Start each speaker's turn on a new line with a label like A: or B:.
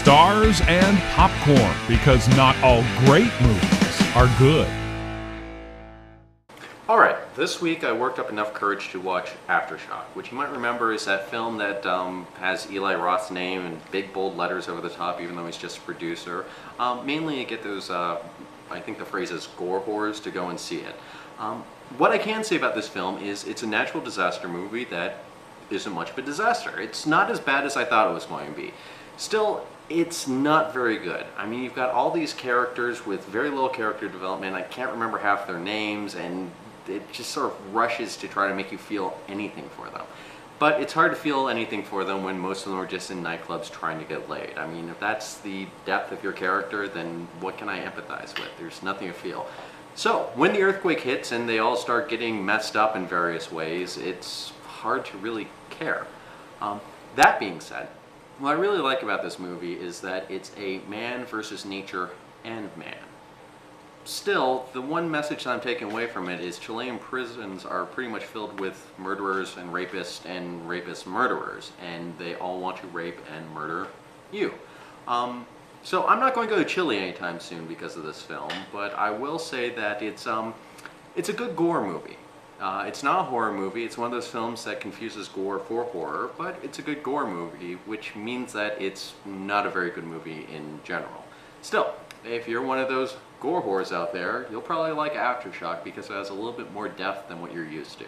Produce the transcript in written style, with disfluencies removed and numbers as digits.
A: stars and popcorn, because not all great movies are good.
B: Alright, this week I worked up enough courage to watch Aftershock, which you might remember is that film that has Eli Roth's name in big bold letters over the top, even though he's just a producer. Mainly to get those, I think the phrase is gore whores to go and see it. What I can say about this film is it's a natural disaster movie that isn't much of a disaster. It's not as bad as I thought it was going to be. Still, it's not very good. I mean, you've got all these characters with very little character development. I can't remember half their names, and it just sort of rushes to try to make you feel anything for them. But it's hard to feel anything for them when most of them are just in nightclubs trying to get laid. I mean, if that's the depth of your character, then what can I empathize with? There's nothing to feel. So, when the earthquake hits and they all start getting messed up in various ways, it's hard to really care. That being said, what I really like about this movie is that it's a man versus nature and man. Still, the one message that I'm taking away from it is Chilean prisons are pretty much filled with murderers and rapist murderers, and they all want to rape and murder you. So I'm not going to go to Chile anytime soon because of this film, but I will say that it's a good gore movie. It's not a horror movie. It's one of those films that confuses gore for horror, but it's a good gore movie, which means that it's not a very good movie in general. Still, if you're one of those gore whores out there, you'll probably like Aftershock because it has a little bit more depth than what you're used to.